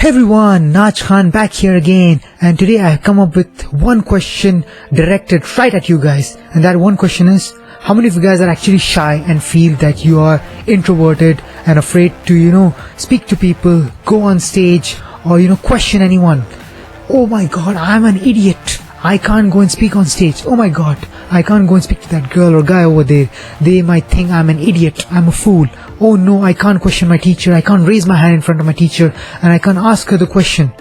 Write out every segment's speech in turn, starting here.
Hey everyone, Naj Khan back here again, and today I have come up with one question directed right at you guys, and that one question is, how many of you guys are actually shy and feel that you are introverted and afraid to, speak to people, go on stage, or, question anyone? Oh my god, I'm an idiot. I can't go and speak on stage. Oh my god, I can't go and speak to that girl or guy over there. They might think I'm an idiot, I'm a fool. Oh no, I can't question my teacher. I can't raise my hand in front of my teacher and I can't ask her the question.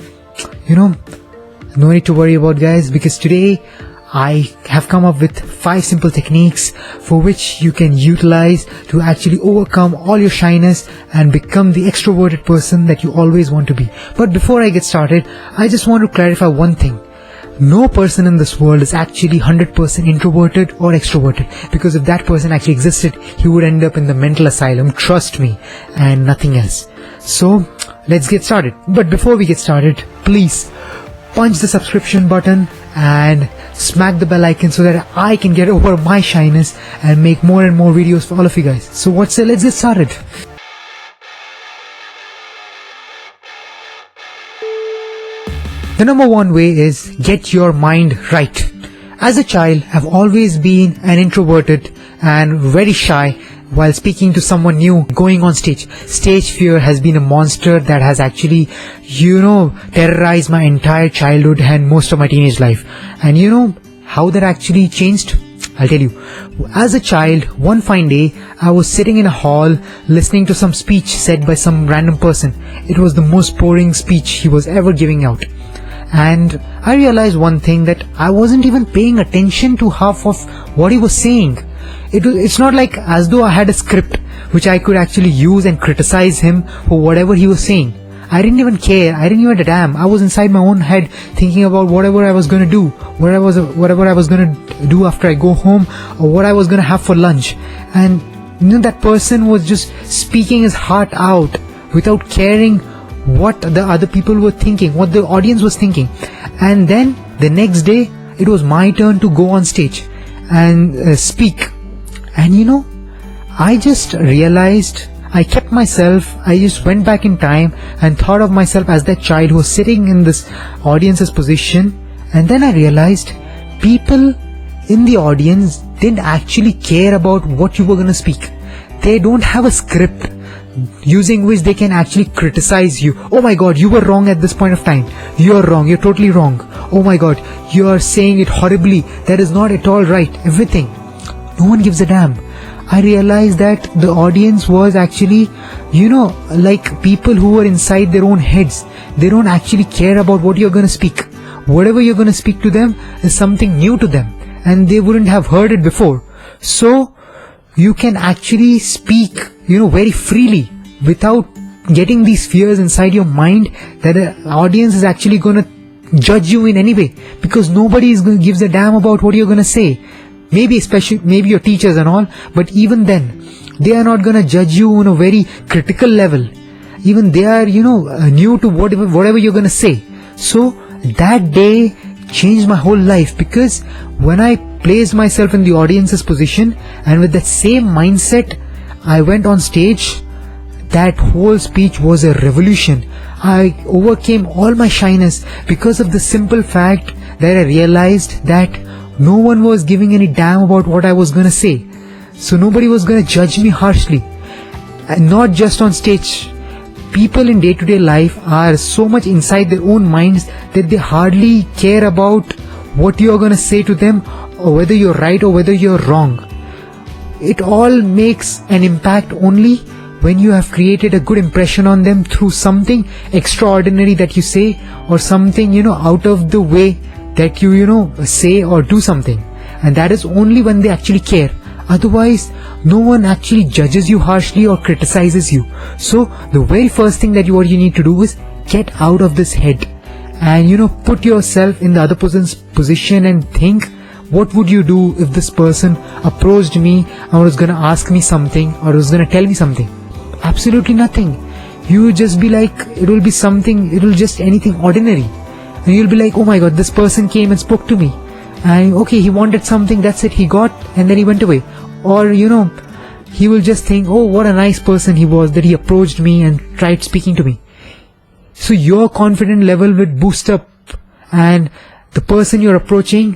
No need to worry about, guys, because today I have come up with 5 simple techniques for which you can utilize to actually overcome all your shyness and become the extroverted person that you always want to be. But before I get started, I just want to clarify one thing. No person in this world is actually 100% introverted or extroverted, because if that person actually existed, he would end up in the mental asylum, trust me, and nothing else. So let's get started. But before we get started, please punch the subscription button and smack the bell icon so that I can get over my shyness and make more and more videos for all of you guys. So let's get started. The number one way is get your mind right. As a child, I've always been an introverted and very shy while speaking to someone new, going on stage. Stage fear has been a monster that has actually, terrorized my entire childhood and most of my teenage life. And how that actually changed? I'll tell you. As a child, one fine day, I was sitting in a hall listening to some speech said by some random person. It was the most boring speech he was ever giving out. And I realized one thing, that I wasn't even paying attention to half of what he was saying. It's not like as though I had a script which I could actually use and criticize him for whatever he was saying. I didn't even care. I didn't even damn. I was inside my own head thinking about whatever I was going to do, whatever I was going to do after I go home, or what I was going to have for lunch. And that person was just speaking his heart out without caring what the other people were thinking, what the audience was thinking. And then the next day, it was my turn to go on stage and speak. And I just realized, I kept myself, I just went back in time and thought of myself as that child who was sitting in this audience's position. And then I realized people in the audience didn't actually care about what you were going to speak. They don't have a script using which they can actually criticize you. Oh my god, you were wrong at this point of time. You are wrong. You're totally wrong. Oh my god, you are saying it horribly. That is not at all right. Everything. No one gives a damn. I realized that the audience was actually, like people who were inside their own heads. They don't actually care about what you're going to speak. Whatever you're going to speak to them is something new to them, and they wouldn't have heard it before. So you can actually speak, very freely without getting these fears inside your mind that the audience is actually going to judge you in any way, because nobody is going to gives a damn about what you're going to say. Maybe your teachers and all, but even then, they are not going to judge you on a very critical level. Even they are, new to whatever you're going to say. So that day changed my whole life, because when I placed myself in the audience's position and with that same mindset, I went on stage, that whole speech was a revolution. I overcame all my shyness because of the simple fact that I realized that no one was giving any damn about what I was going to say. So nobody was going to judge me harshly. And not just on stage. People in day-to-day life are so much inside their own minds that they hardly care about what you're going to say to them, or whether you're right or whether you're wrong. It all makes an impact only when you have created a good impression on them through something extraordinary that you say, or something, out of the way that you, say or do something. And that is only when they actually care. Otherwise, no one actually judges you harshly or criticizes you. So the very first thing that what you need to do is get out of this head and put yourself in the other person's position and think, what would you do if this person approached me and was going to ask me something or was going to tell me something? Absolutely nothing. You would just be like, it will just anything ordinary. And you'll be like, oh my god, this person came and spoke to me. And okay, he wanted something, that's it, he got, and then he went away. Or, he will just think, oh, what a nice person he was that he approached me and tried speaking to me. So your confidence level will boost up, and the person you're approaching,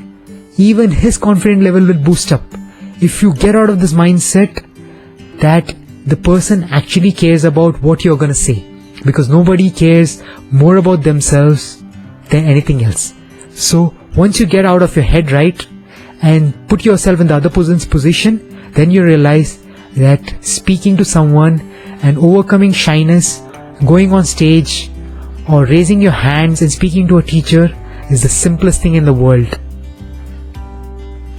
even his confidence level will boost up. If you get out of this mindset that the person actually cares about what you're gonna say, because nobody cares more about themselves than anything else. So once you get out of your head, right, and put yourself in the other person's position, then you realize that speaking to someone and overcoming shyness, going on stage or raising your hands and speaking to a teacher is the simplest thing in the world.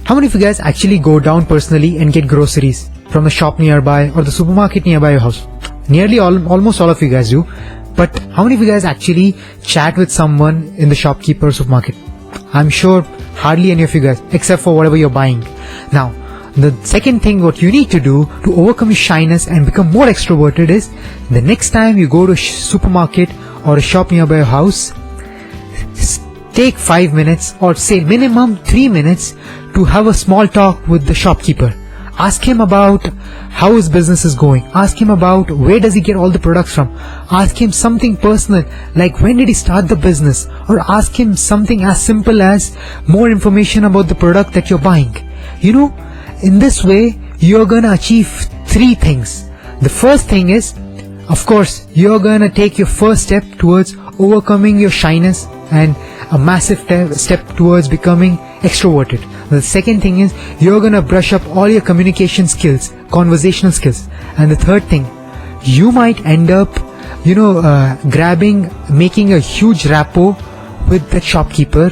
How many of you guys actually go down personally and get groceries from the shop nearby or the supermarket nearby your house? Nearly almost all of you guys do. But how many of you guys actually chat with someone in the shopkeeper or supermarket? I'm sure hardly any of you guys, except for whatever you're buying. Now, the second thing what you need to do to overcome your shyness and become more extroverted is, the next time you go to a supermarket or a shop nearby your house, take 5 minutes or say minimum 3 minutes to have a small talk with the shopkeeper. Ask him about how his business is going. Ask him about where does he get all the products from. Ask him something personal, like when did he start the business, or ask him something as simple as more information about the product that you're buying. You know, in this way you're gonna achieve 3 things. The first thing is, of course, you're gonna take your first step towards overcoming your shyness and a massive step towards becoming extroverted. The second thing is, you're gonna brush up all your communication skills, conversational skills. And the third thing, you might end up, making a huge rapport with the shopkeeper.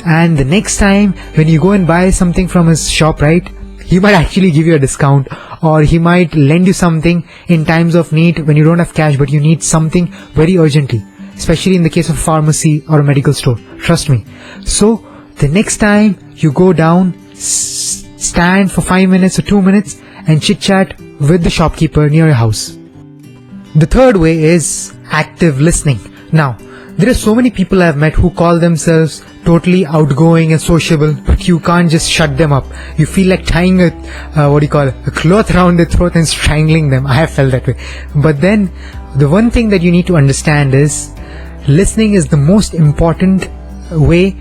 And the next time when you go and buy something from his shop, right, he might actually give you a discount, or he might lend you something in times of need when you don't have cash but you need something very urgently, especially in the case of pharmacy or a medical store. Trust me. So the next time you go down, stand for 5 minutes or 2 minutes and chit chat with the shopkeeper near your house. The third way is active listening. Now, there are so many people I've met who call themselves totally outgoing and sociable, but you can't just shut them up. You feel like tying a cloth around their throat and strangling them. I have felt that way. But then, the one thing that you need to understand is, listening is the most important way,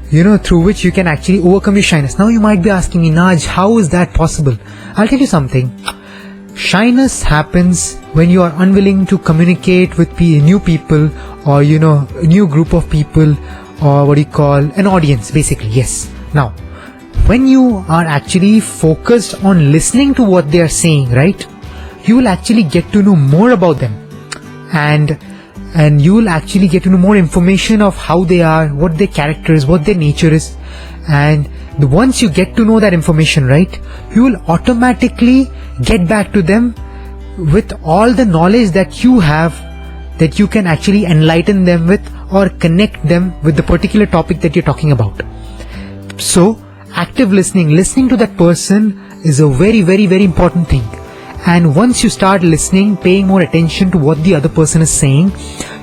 through which you can actually overcome your shyness. Now you might be asking me, Naj, how is that possible? I'll tell you something. Shyness happens when you are unwilling to communicate with new people, or a new group of people, or an audience, basically. Yes. Now, when you are actually focused on listening to what they are saying, right, you will actually get to know more about them, and you will actually get to know more information of how they are, what their character is, what their nature is. And once you get to know that information, right, you will automatically get back to them with all the knowledge that you have, that you can actually enlighten them with or connect them with the particular topic that you're talking about. So active listening to that person is a very, very, very important thing. And once you start listening, paying more attention to what the other person is saying,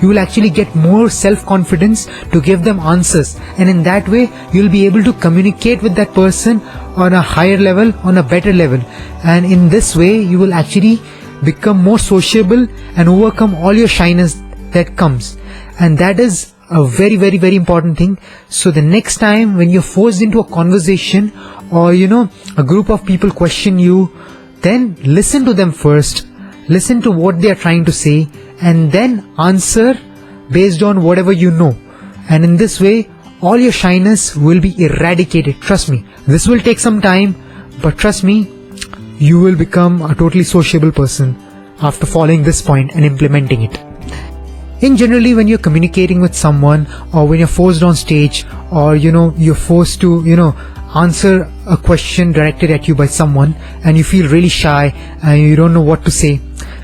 you will actually get more self-confidence to give them answers. And in that way, you'll be able to communicate with that person on a higher level, on a better level. And in this way, you will actually become more sociable and overcome all your shyness that comes. And that is a very, very, very important thing. So the next time when you're forced into a conversation, or a group of people question you, then listen to them first, listen to what they are trying to say, and then answer based on whatever you know. And in this way, all your shyness will be eradicated. Trust me, this will take some time, but trust me, you will become a totally sociable person after following this point and implementing it. In generally, when you're communicating with someone, or when you're forced on stage, or you're forced to answer a question directed at you by someone, and you feel really shy and you don't know what to say,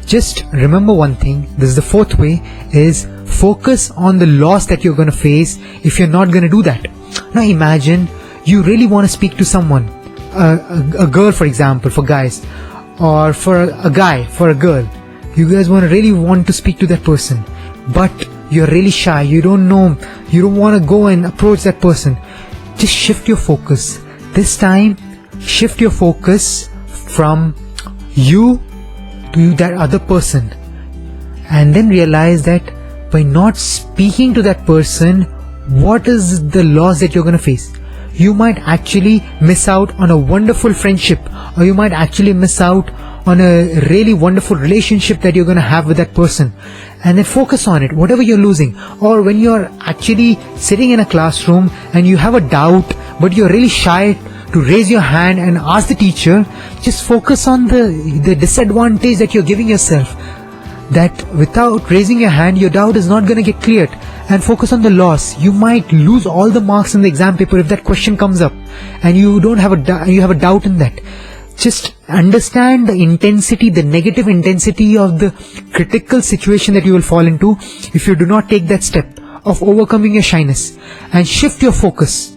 just remember one thing. This is the fourth way, is focus on the loss that you're going to face if you're not going to do that. Now imagine you really want to speak to someone, a girl, for example, for guys, or for a guy, for a girl. You guys really want to speak to that person, but you're really shy. You don't know, you don't want to go and approach that person. Just shift your focus. This time, shift your focus from you to that other person, and then realize that by not speaking to that person, what is the loss that you're going to face? You might actually miss out on a wonderful friendship, or you might actually miss out on a really wonderful relationship that you're going to have with that person. And then focus on it, whatever you're losing. Or when you're actually sitting in a classroom and you have a doubt, but you're really shy to raise your hand and ask the teacher, just focus on the disadvantage that you're giving yourself. That without raising your hand, your doubt is not going to get cleared. And focus on the loss. You might lose all the marks in the exam paper if that question comes up and you don't have you have a doubt in that. Just understand the intensity, the negative intensity of the critical situation that you will fall into if you do not take that step of overcoming your shyness and shift your focus.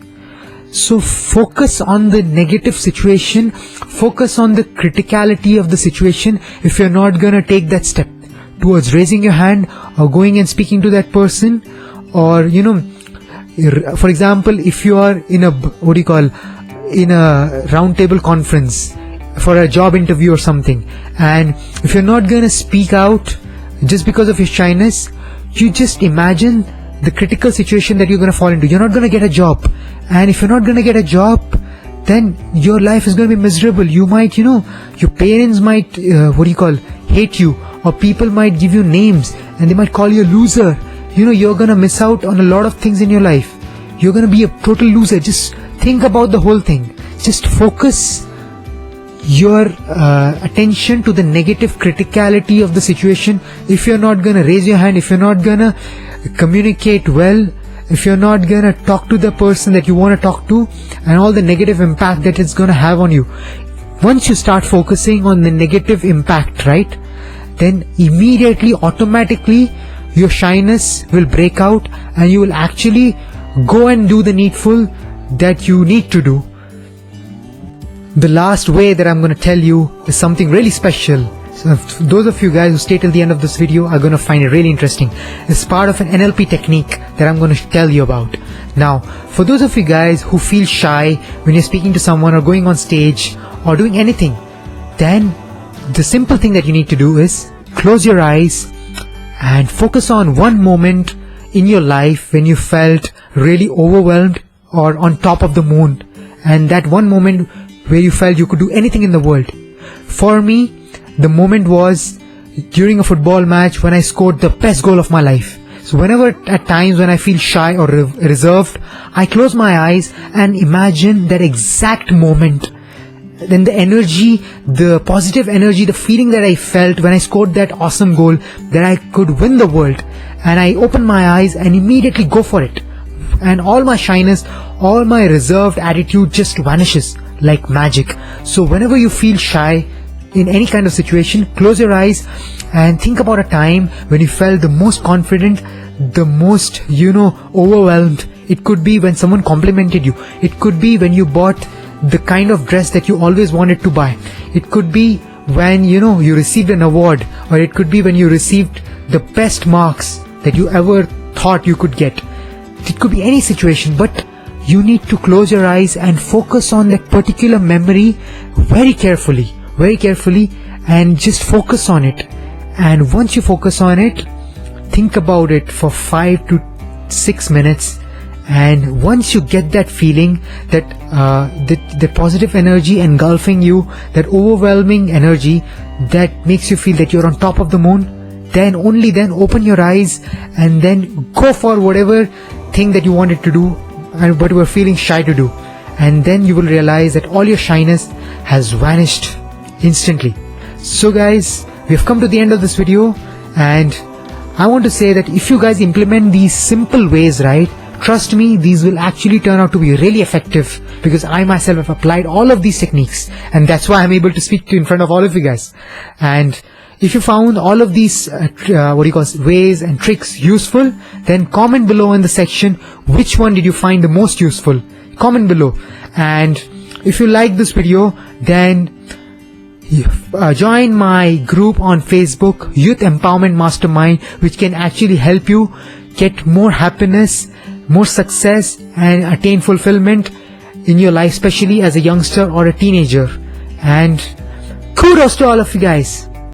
So focus on the negative situation, focus on the criticality of the situation if you're not going to take that step towards raising your hand or going and speaking to that person. Or, for example, if you are in in a round table conference for a job interview or something, and if you're not going to speak out just because of your shyness, you just imagine the critical situation that you're going to fall into. You're not going to get a job, and if you're not going to get a job, then your life is going to be miserable. You might, your parents might, hate you, or people might give you names and they might call you a loser. You're going to miss out on a lot of things in your life. You're going to be a total loser. Just think about the whole thing. Just focus your attention to the negative criticality of the situation. If you're not going to raise your hand, if you're not going to communicate well, if you're not going to talk to the person that you want to talk to, and all the negative impact that it's going to have on you. Once you start focusing on the negative impact, right, then immediately, automatically, your shyness will break out and you will actually go and do the needful that you need to do. The last way that I'm going to tell you is something really special. So those of you guys who stay till the end of this video are going to find it really interesting. It's part of an NLP technique that I'm going to tell you about. Now, for those of you guys who feel shy when you're speaking to someone or going on stage or doing anything, then the simple thing that you need to do is close your eyes and focus on one moment in your life when you felt really overwhelmed or on top of the moon, and that one moment where you felt you could do anything in the world. For me, the moment was during a football match when I scored the best goal of my life. So whenever at times when I feel shy or reserved, I close my eyes and imagine that exact moment. Then the energy, the positive energy, the feeling that I felt when I scored that awesome goal, that I could win the world. And I open my eyes and immediately go for it. And all my shyness, all my reserved attitude just vanishes like magic. So whenever you feel shy in any kind of situation, close your eyes and think about a time when you felt the most confident, the most, overwhelmed. It could be when someone complimented you. It could be when you bought the kind of dress that you always wanted to buy. It could be when, you received an award, or it could be when you received the best marks that you ever thought you could get. It could be any situation, but you need to close your eyes and focus on that particular memory very carefully, and just focus on it. And once you focus on it, think about it for 5 to 6 minutes. And once you get that feeling, that the positive energy engulfing you, that overwhelming energy that makes you feel that you're on top of the moon, then only then open your eyes and then go for whatever thing that you wanted to do and what you were feeling shy to do. And then you will realize that all your shyness has vanished instantly. So guys, we have come to the end of this video, and I want to say that if you guys implement these simple ways, right, trust me, these will actually turn out to be really effective, because I myself have applied all of these techniques, and that's why I'm able to speak to in front of all of you guys. And if you found all of these ways and tricks useful, then comment below in the section which one did you find the most useful. Comment below. And if you like this video, then join my group on Facebook, Youth Empowerment Mastermind, which can actually help you get more happiness, more success, and attain fulfillment in your life, especially as a youngster or a teenager. And kudos to all of you guys.